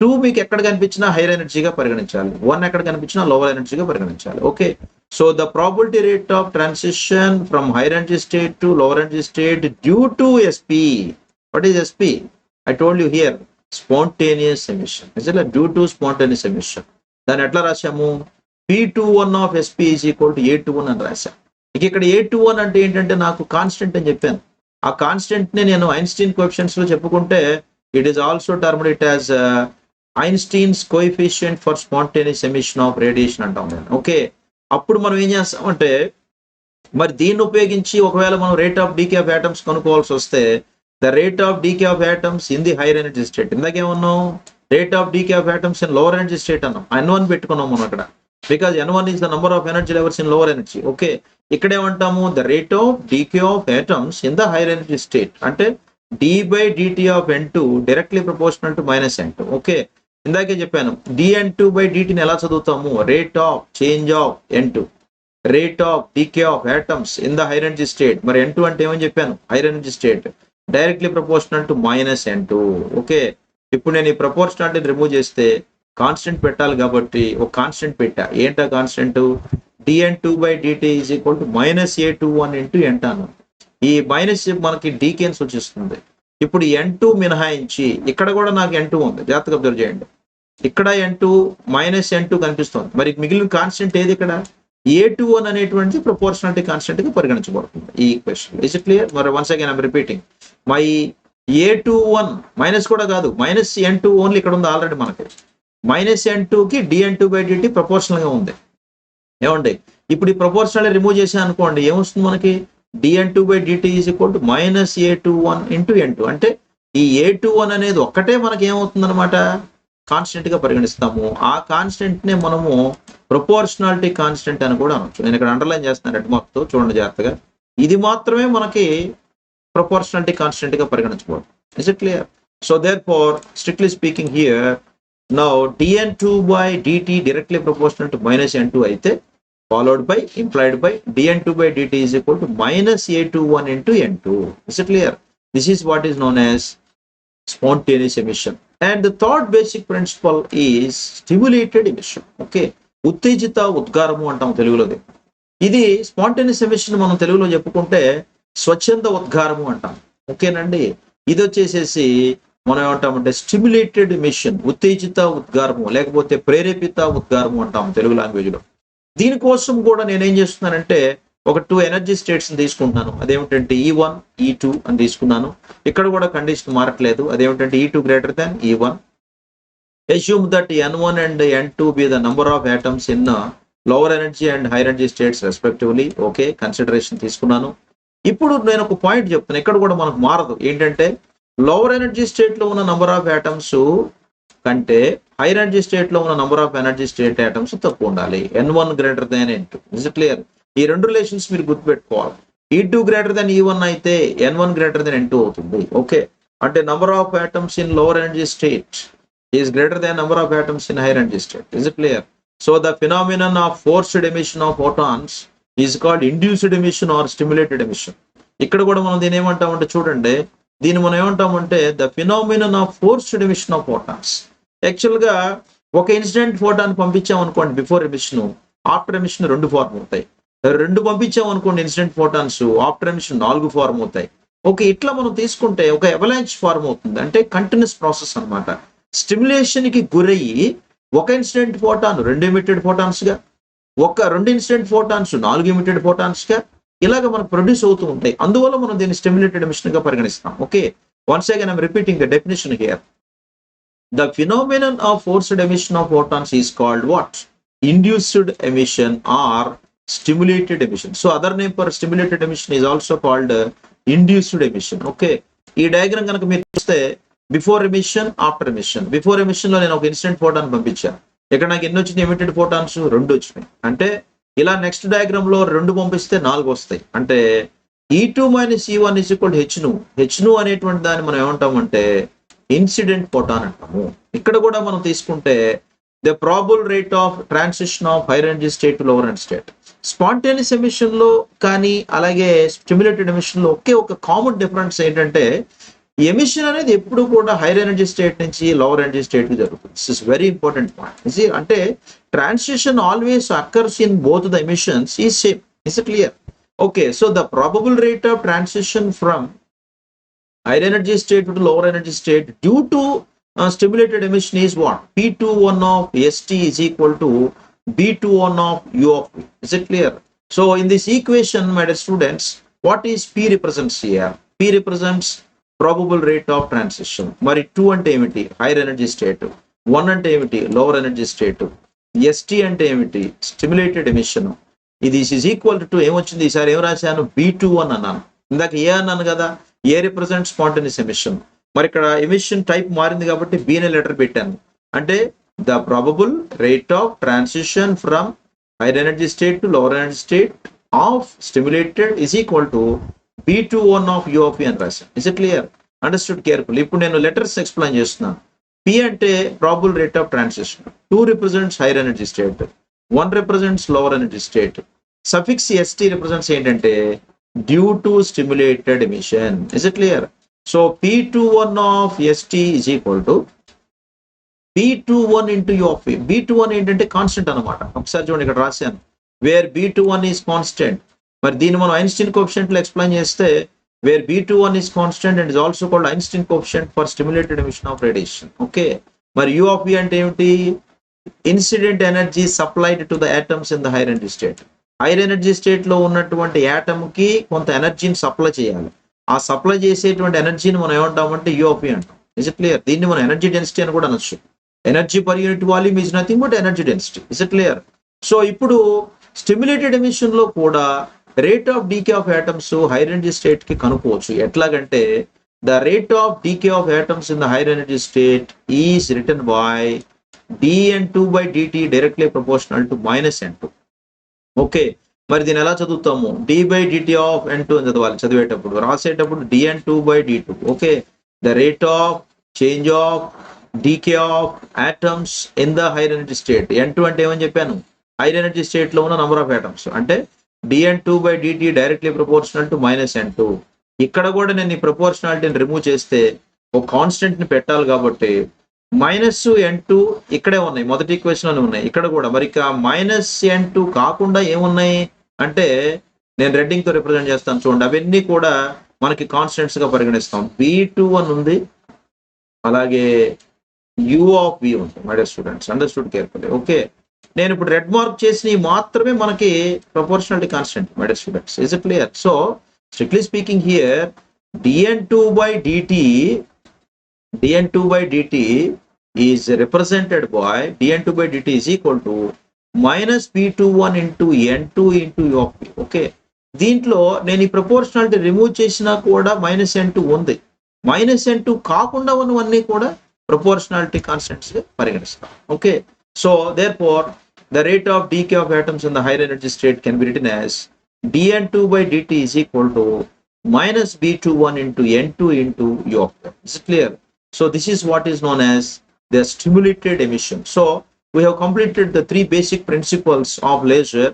2 మీకు ఎక్కడ కనిపించినా హైర్ ఎనర్జీగా పరిగణించాలి, 1 ఎక్కడ కనిపించినా లోవర్ ఎనర్జీగా పరిగణించాలి. Okay, so the probability rate of transition from higher energy state to lower energy state due to SP. What is SP? I told you here, spontaneous emission. Is it like due to spontaneous emission? దాన్ని ఎట్లా రాశాము, P21 of SP is equal to A21 అని రాశాం. ఇక్కడ A21 అంటే ఏంటంటే నాకు constant అని చెప్పాను. ఆ కాన్స్టెంట్ ని నేను ఐన్స్టీన్ కోఎఫిషియెంట్స్ లో చెప్పుకుంటే it is also termed it as Einstein's coefficient for spontaneous emission of radiation అంటాం నేను. ఓకే, అప్పుడు మనం ఏం చేస్తామంటే మరి దీన్ని ఉపయోగించి ఒకవేళ మనం rate of decay of atoms కనుక్కోవాల్సి వస్తే the rate of decay of atoms in the higher energy state. ఇందాకేమన్నాం, rate of decay of atoms in lower energy state అన్నాం. N1 పెట్టుకున్నాం మనం అక్కడ, because N1 is the number of energy levels in lower energy. Okay, ఇక్కడ ఏమంటాము, the rate of decay of atoms in the higher energy state అంటే d/dt of N2 directly proportional to -N2. Okay, ఇందాకే చెప్పాను dN2/dt ని ఎలా చదువుతాము, rate of change of N2, rate of decay of atoms in the higher energy state. మరి N2 అంటే ఏమని చెప్పాను, higher energy state, directly proportional to -N2. Okay, ఇప్పుడు నేను ఈ ప్రపోర్షనాలిటీ రిమూవ్ చేస్తే కాన్స్టెంట్ పెట్టాలి కాబట్టి ఒక కాన్స్టెంట్ పెట్టా. ఏంటా constant, dN2/dt is equal to -A21 into N అన్నాను. ఈ మైనస్ మనకి డీకే సూచిస్తుంది. ఇప్పుడు N2 మినహాయించి ఇక్కడ కూడా నాకు N2 ఉంది, జాగ్రత్తగా అబ్జర్వ్ చేయండి. ఇక్కడ N2 -N2 కనిపిస్తుంది. మరి మిగిలిన కాన్స్టెంట్ ఏది, ఇక్కడ A21 అనేటువంటి ప్రపోర్షనాలిటీ కాన్స్టెంట్ గా పరిగణించబడుతుంది ఈ ఈక్వేషన్. Is it clear? మరి once again I'm repeating, my A21 minus కూడా కాదు, -N2 ఓన్లీ ఇక్కడ ఉంది ఆల్రెడీ మనకి. -N2 కి dN2/dt ప్రపోర్షనల్ గా ఉంది. ఏమండి, ఇప్పుడు ఈ ప్రపోర్షనల్ రిమూవ్ చేసా అనుకోండి, ఏమొస్తుంది మనకి, dN2/dt is equal to -A21 into N2. అంటే ఈ A21 అనేది ఒక్కటే మనకి ఏమవుతుందన్నమాట, కాన్స్టెంట్ గా పరిగణిస్తాము. ఆ కాన్స్టెంట్ నే మనము ప్రొపోర్షనాలిటీ కాన్స్టెంట్ అని కూడా అనొచ్చు. నేను ఇక్కడ అండర్లైన్ చేస్తున్నాను రెడ్ మార్క్ తో, చూడండి జాగ్రత్తగా. ఇది మాత్రమే మనకి ప్రొపోర్షనాలిటీ కాన్స్టెంట్ గా పరిగణించబడుతుంది. Is it clear? So therefore strictly speaking here now dN2/dt directly proportional to -N2 అయితే followed by implied by dN2/dt is equal to -A21 into N2. Is it clear? This is what is known as spontaneous emission. And the third basic principle is stimulated emission. Okay, ఉత్తేజిత ఉద్గారము అంటాం తెలుగులోది. ఇది spontaneous emission మనం తెలుగులో చెప్పుకుంటే స్వచ్ఛంద ఉద్గారము అంటాం. ఓకేనండి, ఇది వచ్చేసేసి మనం ఏమంటామంటే స్టిమ్యులేటెడ్ ఎమిషన్, ఉత్తేజిత ఉద్గారము లేకపోతే ప్రేరేపిత ఉద్గారము అంటాం తెలుగు లాంగ్వేజ్ లో. దీనికోసం కూడా నేనేం చేస్తున్నానంటే ఒక 2 ఎనర్జీ స్టేట్స్ తీసుకుంటున్నాను. అదేమిటంటే E1, E2 అని తీసుకున్నాను. ఇక్కడ కూడా కండిషన్ మారట్లేదు. అదేమిటంటే E2 greater than E1. Assume that N1 and N2 be the number of atoms in lower energy and higher energy states respectively. Okay, consideration తీసుకున్నాను. ఇప్పుడు నేను ఒక పాయింట్ చెప్తాను, ఇక్కడ కూడా మనకు మారదు. ఏంటంటే లోవర్ ఎనర్జీ స్టేట్ లో ఉన్న నంబర్ ఆఫ్ ఆటమ్స్ కంటే హైయర్ ఎనర్జీ స్టేట్ లో ఉన్న number of energy state atoms తక్కువ ఉండాలి. N1 greater than N2. Is it clear? ఈ రెండు రిలేషన్స్ మీరు గుర్తుపెట్టుకోవాలి. E2 greater than E1 అయితే N1 greater than N2 అవుతుంది. ఓకే, అంటే number of atoms in lower energy state is greater than number of atoms in higher energy state. Is it clear? So the phenomenon of forced emission of photons is called induced emission or stimulated emission. ఇక్కడ కూడా మనం దీని ఏమంటామంటే చూడండి, దీన్ని మనం ఏమంటామంటే the phenomenon of forced emission of photons. Actual గా ఒక ఇన్సిడెంట్ ఫోటాన్ పంపించాం అనుకోండి, before emission after emission 2 form అవుతాయి. 2 పంపించాం అనుకోండి incident photons, after emission 4 form అవుతాయి. ఓకే, ఇట్లా మనం తీసుకుంటే ఒక అవలాంచ్ ఫార్మ్ అవుతుంది. అంటే కంటిన్యూస్ ప్రాసెస్ అన్నమాట. స్టిమ్యులేషన్ కి గురయ్యి ఒక ఇన్సిడెంట్ ఫోటాన్ 2 ఎమిటెడ్ ఫోటాన్స్ గా, ఒక 2 ఇన్సిడెంట్ ఫోటాన్స్ 4 ఎమిటెడ్ ఫోటాన్స్ గా ఇలాగ మనకు ప్రొడ్యూస్ అవుతూ ఉంటాయి. అందువల్ల మనం దీన్ని స్టిమ్యులేటెడ్ ఎమిషన్ గా పరిగణిస్తాం. Okay, once again I'm repeating the definition here. The phenomenon of forced emission of photons is called what? Induced emission or stimulated emission. So other name for stimulated emission is also called induced emission. Okay, ఈ diagram కనుక మీరు చూస్తే before emission, after emission. Before emission లో నేను ఒక incident photon పంపించాను. ఇక్కడ నాకు ఎన్ని వచ్చినాయి ఎమిటెడ్ ఫోటాన్స్? 2 వచ్చినాయి. అంటే ఇలా నెక్స్ట్ డయాగ్రామ్ లో 2 పంపిస్తే 4 వస్తాయి. అంటే E2 - E1 is equal to Hnu. Hnu అనేటువంటి దాన్ని మనం ఏమంటామంటే ఇన్సిడెంట్ ఫోటాన్ అంటాము. ఇక్కడ కూడా మనం తీసుకుంటే the probable rate of transition of higher energy state to lower energy state. Spontaneous emission లో కానీ అలాగే స్టిమ్యులేటెడ్ ఎమిషన్ లో ఒక కామన్ డిఫరెన్స్ ఏంటంటే ఎమిషన్ అనేది ఎప్పుడు కూడా హైయర్ ఎనర్జీ స్టేట్ నుంచి లోవర్ ఎనర్జీ స్టేట్ కి జరుగుతుంది. This is very important point. అంటే transition always occurs in both the emissions is same. Is it clear? Okay, so the probable rate of transition from higher energy state to lower energy state due to stimulated emission is what? P21 of ST is equal to B21 of U of V. Is it clear? So in this equation, my dear students, what is P represents here? P represents probable rate of transition. Mari 2 ante emiti? Higher energy state. 1 ante emiti? Lower energy state. ST ante emiti? Stimulated emission. This is equal to ఏమొచ్చింది ఈసారి ఏం రాశాను? B21 అన్నాను. ఇందాక ఏ అన్నాను కదా, ఏ represent spontaneous emission. మరి ఇక్కడ ఎమిషన్ టైప్ మారింది కాబట్టి బి అనే లెటర్ పెట్టాను. అంటే the probable rate of transition from hire energy state to lower energy state of stimulated is equal to B21 of U of V అని రాశాను. Is it clear? Understood careful. ఇప్పుడు నేను letters explain చేస్తున్నాను. P అంటే probable rate of transition, 2 represents higher energy state, 1 represents lower energy state. Suffix ST represents ఏంటంటే due to stimulated emission. Is it clear? So P21 of ST is equal to B21 into U of V. B21 ఏంటంటే constant అనమాట. ఒకసారి చూడండి ఇక్కడ రాశాను, wear B21 is constant. మరి దీన్ని మనం ఐన్స్టీన్ కోఎఫిషియంట్ లో ఎక్స్ప్లెయిన్ చేస్తే wear B21 is constant and is also called Einstein coefficient for stimulated emission of radiation. Okay, మరి U of V అంటే ఏమిటి? Incident energy supplied to the atoms in the higher energy state. Hire energy state లో ఉన్నటువంటి atom కి కొంత ఎనర్జీని supply చేయాలి. ఆ సప్లై చేసేటువంటి ఎనర్జీని మనం ఏమంటామంటే U of V అంటాం. Is it clear? దీన్ని మనం ఎనర్జీ డెన్సిటీ అని కూడా అనొచ్చు. Energy per unit volume is nothing but energy density. Is it clear? So ఇప్పుడు స్టిమ్యులేటెడ్ ఎమిషన్ లో కూడా rate of decay of atoms higher energy state కి కనుక్కోవచ్చు. ఎట్లాగంటే the rate of decay of atoms in the higher energy state is written by dN2/dt directly proportional to -N2. Okay, మరి దీన్ని ఎలా చదువుతాము? d/dt ఆఫ్ N2 అని చదవాలి. చదివేటప్పుడు రాసేటప్పుడు dN2/d2. Okay, the rate of change of decay of atoms in the higher energy state. N2 అంటే ఏమని చెప్పాను? హైర్ ఎనర్జీ స్టేట్ లో ఉన్న నంబర్ ఆఫ్ ఆటమ్స్. అంటే dN2/dt directly proportional to -N2. ఇక్కడ కూడా నేను ఈ ప్రపోర్షనాలిటీని రిమూవ్ చేస్తే ఒక కాన్స్టెంట్ ని పెట్టాలి కాబట్టి -N2 ఇక్కడే ఉన్నాయి, మొదటి ఈక్వేషన్ లోనే ఉన్నాయి, ఇక్కడ కూడా. మరి -N2 కాకుండా ఏమున్నాయి అంటే నేను రెడ్డింగ్ తో రిప్రజెంట్ చేస్తాను చూడండి. అవన్నీ కూడా మనకి కాన్స్టెంట్స్ గా పరిగణిస్తాం. V2 ఉంది, అలాగే u ఆఫ్ v ఉంది. My dear students, understood carefully. Okay, నేను ఇప్పుడు రెడ్ మార్క్ చేసి మాత్రమే మనకి proportionality constant. My dear students, is it clear? So strictly speaking here dN2/dt is represented by dN2/dt is equal to -P21 into N2 into u of v. Okay, దీంట్లో నేను ఈ proportionality remove చేసినా కూడా -N2 ఉంది. -N2 కాకుండా ఉన్నవన్నీ కూడా proportionality constants గా పరిగణిస్తాం. Okay, so therefore the rate of decay of atoms in the higher energy state can be written as dN2/dt is equal to -B21 into N2 into u of v. Is it clear? So this is what is known as the stimulated emission. So we have completed the three basic principles of laser.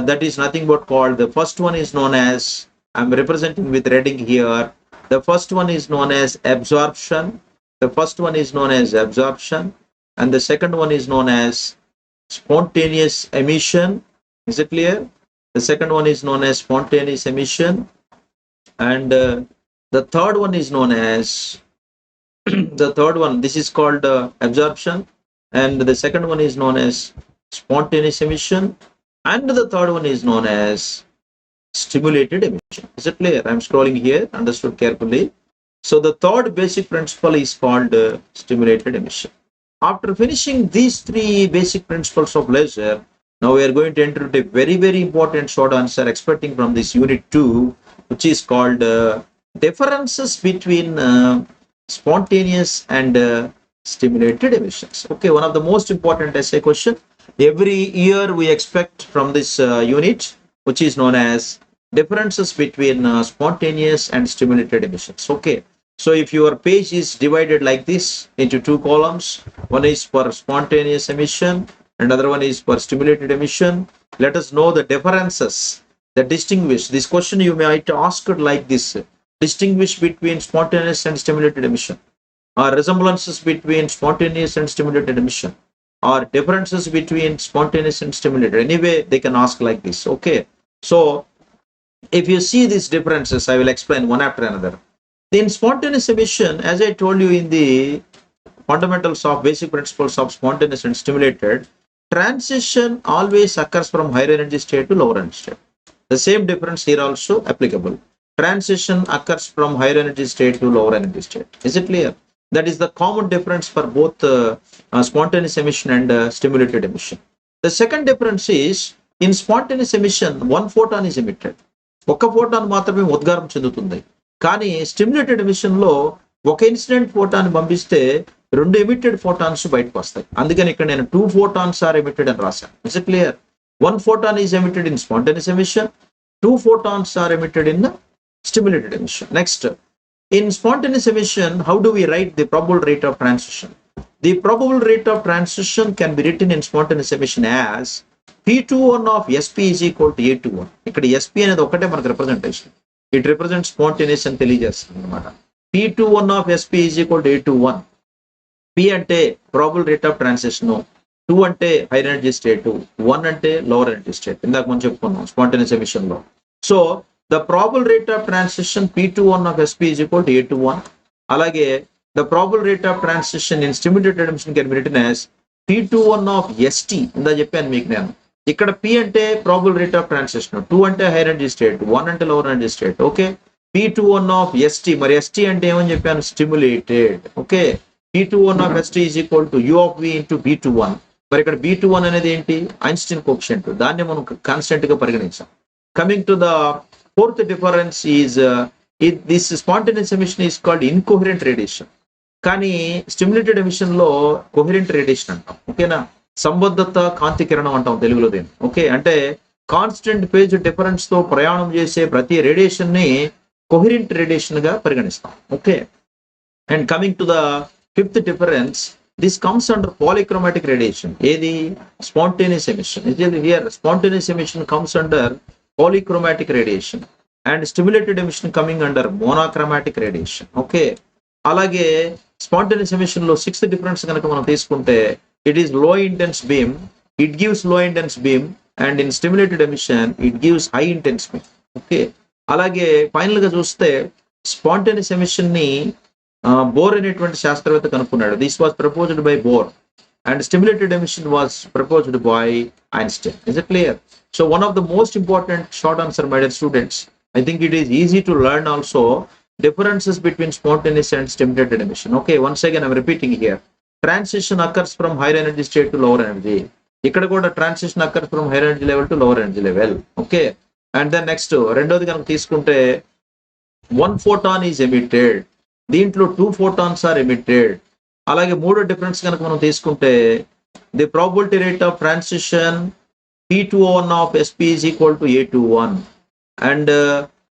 That is nothing but called, the first one is known as, I'm representing with reading here, the first one is known as absorption. The first one is known as absorption, and the second one is known as spontaneous emission. Is it clear? The second one is known as spontaneous emission, and the third one is known as the third one, this is called absorption, and the second one is known as spontaneous emission, and the third one is known as stimulated emission. Is it clear? I'm scrolling here, understood carefully. So the third basic principle is called stimulated emission. After finishing these three basic principles of laser, now we are going to enter into a very, very important short answer expecting from this unit 2, which is called differences between spontaneous and stimulated emissions. Okay, one of the most important essay question every year we expect from this unit, which is known as differences between spontaneous and stimulated emissions. Okay, so if your page is divided like this into two columns, one is for spontaneous emission and other one is for stimulated emission, let us know the differences that distinguish. This question you might ask it like this: distinguish between spontaneous and stimulated emission, or resemblances between spontaneous and stimulated emission, or differences between spontaneous and stimulated. Anyway, they can ask like this. Okay, so if you see these differences, I will explain one after another. In spontaneous emission, as I told you in the fundamentals of basic principles of spontaneous and stimulated, transition always occurs from higher energy state to lower energy state. The same difference here also applicable. Transition occurs from higher energy state to lower energy state. Is it clear? That is the common difference for both spontaneous emission and stimulated emission. The second difference is, in spontaneous emission, one photon is emitted. ఒక photon మాత్రమే ఉద్గారం చెందుతుంది. కానీ stimulated emission లో ఒక incident photon పంపిస్తే రెండు emitted photons బయటకు వస్తాయి. అందుకని ఇక్కడ నేను 2 photons are emitted అని రాశాను. Is it clear? 1 photon is emitted in spontaneous emission, 2 photons are emitted in stimulated emission. Next, in spontaneous emission, how do we write the probable rate of transition? The probable rate of transition can be written in spontaneous emission as P21 of SP is equal to A21. ఇక్కడ SP అనేది ఒకటే మనకు representation. It represent spontaneous అని తెలియజేస్తుంది అనమాట. P21 of SP is equal to A21. P అంటే probable rate of transition, 2 అంటే higher energy state, 1 అంటే lower energy state. ఇందాక మనం చెప్పుకున్నాం spontaneous emission లో. So the probable rate of transition P21 of SP is equal to A21. అలాగే the probable rate of transition in stimulated emission can be written as P21 of ST. ఇందా చెప్పాను మీకు నేను. ఇక్కడ P అంటే probable rate of transition, 2 అంటే higher energy state, 1 అంటే lower energy state. Okay, P21 of ST, మరి ST అంటే ఏమని చెప్పాను? Stimulated. Okay, P21 of ST is equal to U of V into B21. మరి ఇక్కడ B21 అనేది ఏంటి? Einstein coefficient. దాన్ని మనం కాన్స్టెంట్ గా పరిగణించాం. Coming to the fourth difference is this spontaneous emission is called incoherent radiation. కానీ స్టిమ్యులేటెడ్ ఎమిషన్ లో coherent radiation అంటాం. ఓకేనా, సంబద్ధత కాంతి కిరణం అంటాం తెలుగులో దీన్ని. ఓకే, అంటే కాన్స్టెంట్ ఫేజ్ డిఫరెన్స్ తో ప్రయాణం చేసే ప్రతి రేడియేషన్ ని కోహెరెంట్ రేడియేషన్ గా పరిగణిస్తాం. Okay, and coming to the fifth difference, this comes under polychromatic radiation. ఏది? Spontaneous emission. Here spontaneous emission comes under polychromatic radiation and stimulated emission coming under monochromatic radiation. Okay, అలాగే spontaneous emission లో sixth difference కనుక మనం తీసుకుంటే it is low intense beam, it gives low intense beam, and in stimulated emission it gives high intense beam. Okay, అలాగే final గా చూస్తే spontaneous emission ని bore అనేటువంటి శాస్త్రవేత్త కనుక్కున్నాడు. This was proposed by Bohr and stimulated emission was proposed by Einstein. Is it clear? So one of the most important short answer, my dear students, I think it is easy to learn also differences between spontaneous and stimulated emission. Okay, once again I'm repeating here. Transition occurs from higher energy state to lower energy. ఇక్కడ కూడా transition occurs from higher energy level to lower energy level. Okay, and then next రెండోది కనుక తీసుకుంటే one photon is emitted. దీంట్లో 2 photons are emitted. అలాగే మూడో difference కనుక మనం తీసుకుంటే the probability rate of transition P21 of SP is equal to A21 and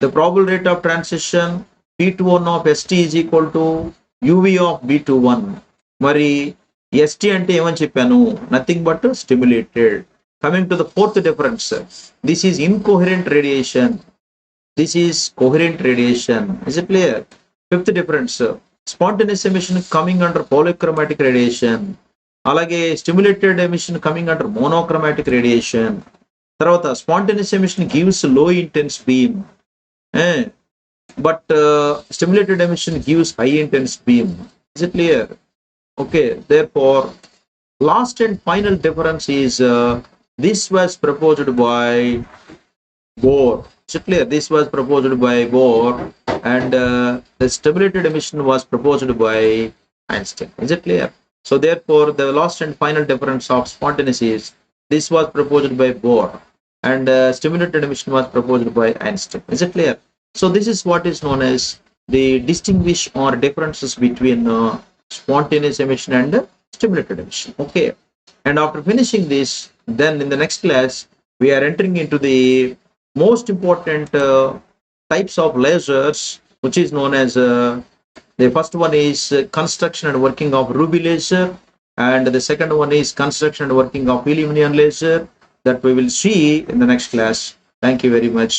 the probable rate of transition P21 of ST is equal to UV of B21. మరి ST అంటే ఏమని చెప్పాను? Nothing but stimulated. Coming to the fourth difference, this is incoherent radiation, this is coherent radiation. Is it clear? Fifth difference, spontaneous emission coming under polychromatic radiation, అలాగే stimulated emission coming under monochromatic radiation. తర్వాత spontaneous emission gives low intense beam, but stimulated emission gives high intense beam. Is it clear? Okay, therefore last and final difference is this was proposed by Bohr. Is it clear? This was proposed by Bohr and the stimulated emission was proposed by Einstein. Is it clear? So therefore the last and final difference of spontaneous is this was proposed by Bohr and stimulated emission was proposed by Einstein. Is it clear? So this is what is known as the distinguish or differences between spontaneous emission and stimulated emission. Okay, and after finishing this, then in the next class we are entering into the most important types of lasers, which is known as the first one is construction and working of ruby laser, and the second one is construction and working of helium neon laser, that we will see in the next class. Thank you very much.